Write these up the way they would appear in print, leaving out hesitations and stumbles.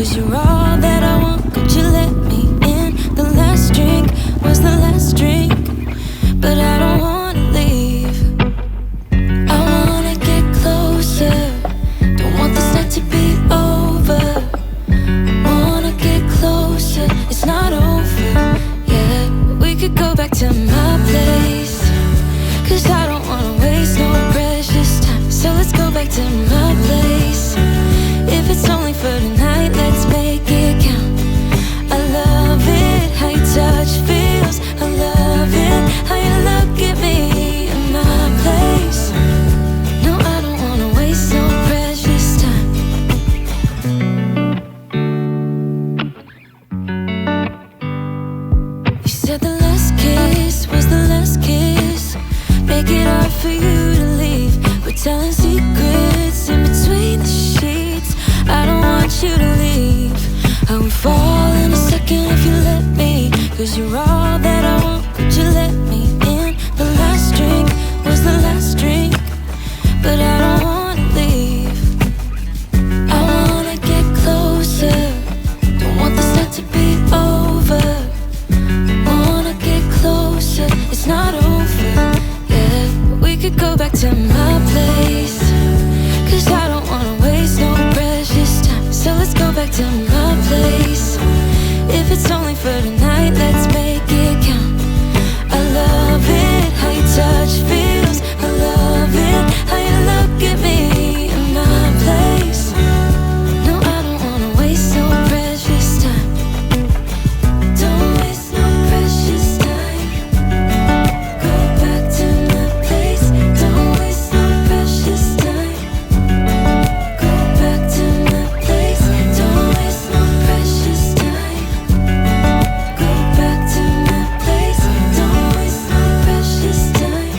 'cause you're all that I want. Could you let me in? The last drink was the last drink, but I don't wanna leave. I wanna get closer, don't want this night to be over. Wanna get closer, it's not over. Yeah, we could go back to my place, 'cause I don't wanna waste no precious time. So let's go back to my place. If it's only for tonight, let's make it count. I love it, how your touch feels. I love it, how you look at me in my place. No, I don't wanna waste no precious time. You said the last kiss was the last kiss. Make it hard for you to leave. We're telling secrets in between the sheets. I don't want you to leave. I would fall in a second if you let me, 'cause you're all that I want. Could you let me in? The last drink was the last drink, but I don't wanna leave. I wanna get closer, don't want this night to be over. Wanna get closer, it's not over. Yeah, we could go back to my place, 'cause I don't wanna waste no precious time. So let's go back to my place. If it's only for tonight, let's make it count. I love it, how your touch feels. I love it, how you look at me in my place. No, I don't wanna waste no precious time. Don't waste no precious time. Go back to my place. Don't waste no precious time. Go back to my place. Don't waste no precious time. Go back to my place. Don't waste no precious time.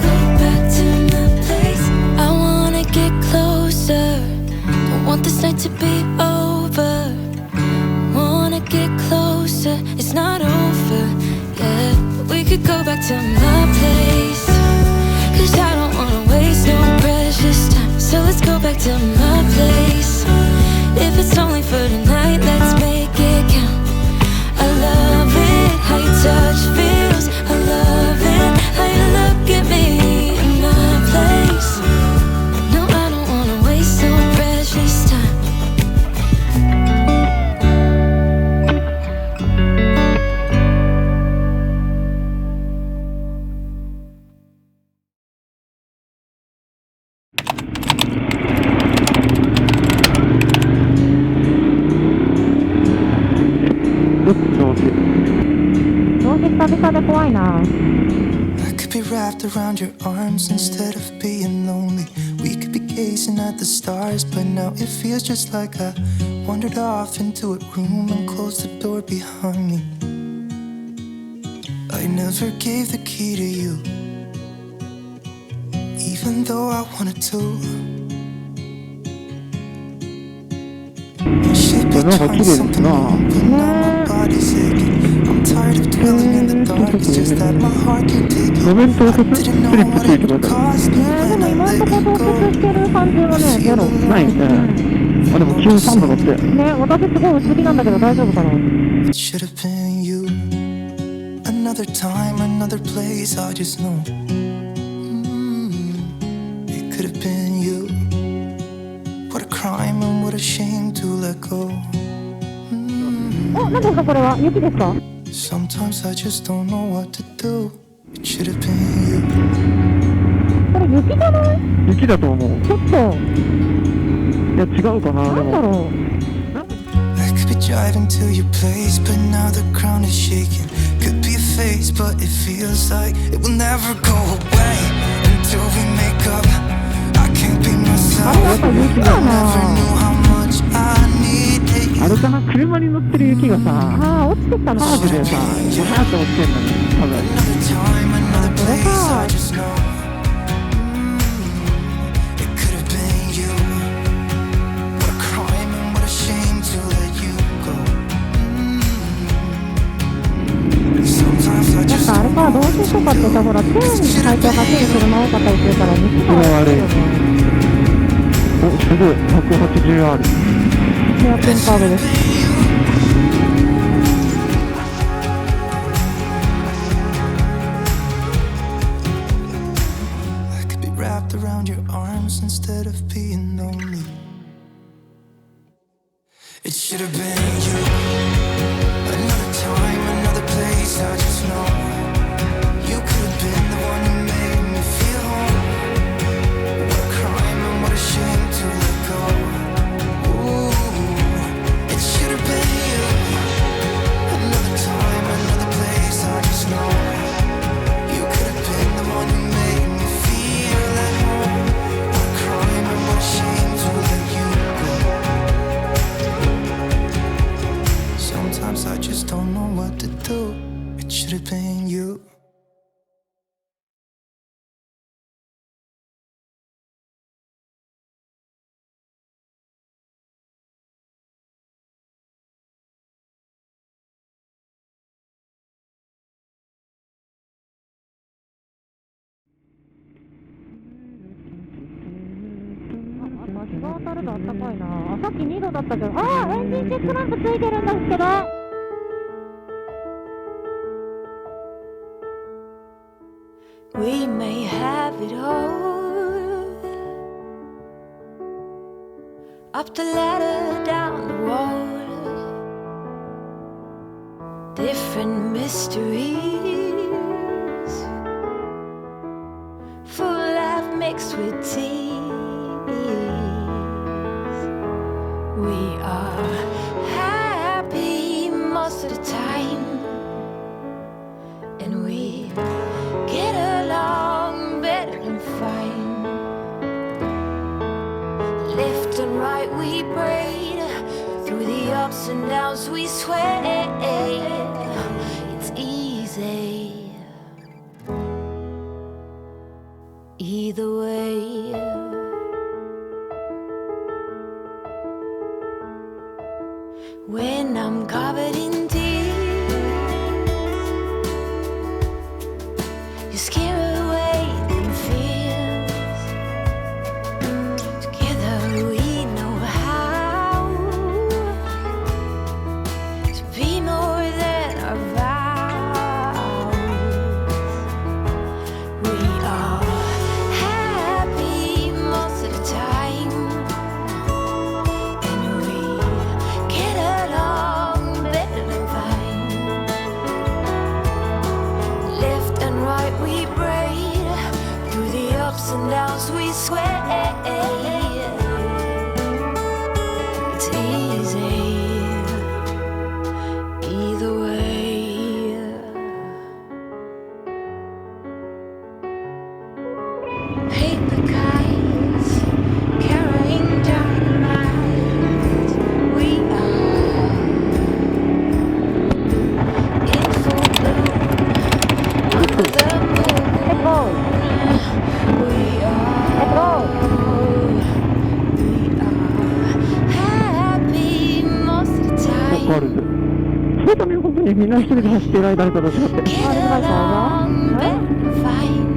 Go back to my place. I wanna get closer, don't want this night to be over. Wanna get closer, it's not over. Yeah, we could go back to my place, 'cause I don't wanna waste no precious time. So let's go back to my place. If it's only for tonight, let's make it count. I love it, how your touch feels. I love it, how you look at me in my place. No, I don't wanna waste no precious time. I could be wrapped around your arms instead of being lonely. We could be gazing at the stars, but now it feels just like I wandered off into a room and closed the door behind me. I never gave the key to you, even though I wanted to. I should be trying something new, but now my body's aching. I'm tired of dwelling in the dark, it's just that my heart can't take it. I didn't know what it would cost me when I let you go. I feel alone. あ、でも急に3度乗ってね、私すごい薄着なんだけど大丈夫かな。 It should have been you. Another time, another place, I just know. It could have been you. What a crime and what a shame to let go. お、何ですかこれは？雪ですか？ Sometimes I just don't know what to do. It should have been you. これ雪じゃない？雪だと思う。ちょっと。いや違うかな。なんだろう。 I could be driving to your place, but now the ground is shaking. Could be a phase, but it feels like it will never go away until we make up. I can't be myself. I never knew how much I needed you. あれかな、車に乗ってる雪がさ、ああ、落ちてきたの。カーブでさ、ジャーって落ちてんのに、多分。 Another time, another place, I just know. It could have been you. What a crime and what a shame to let you go. Sometimes I なん just かあれか、同棲とかってさ、ほら、チェーンに最近走る車多かったりするから、雪が悪いよね。お、すごい。180ある。ヘアピンカードです。I could be wrapped around your arms instead of being lonely. It should have been you. Another time, another place, I just know. You could have been the one who made me feel home. What a crime and what a shame to let go. Ooh, it should have been you. Another time, another place, I just know. You could have been the one who made me feel at home. What a crime and what a shame to let you go. Sometimes I just don't know what to do. It should have been you.あ、日が当たるとあったかいな。さっき2度だったけど、エンジンチェックランプついてるんですけど。We may have it all, up the ladder, down the road, different mysteries, full life mixed with tears. We are happy most of the time, and we get along better than fine. Left and right we braid, through the ups and downs we sway. It's easy either way. When I'm covered in tears, you scare away them fears. Together we know how to be more than our vows. We are happy most of the time, and we get along better than fine. Left and right we braid, through the ups and downs we sway. It's easy either way. Paper kites carrying dynamite. We are in full bloom under the moon. We are happy most of the わかる time. ぜ。それとね、本当にみんな一人で走ってる間に形があって。 Get along better than fine.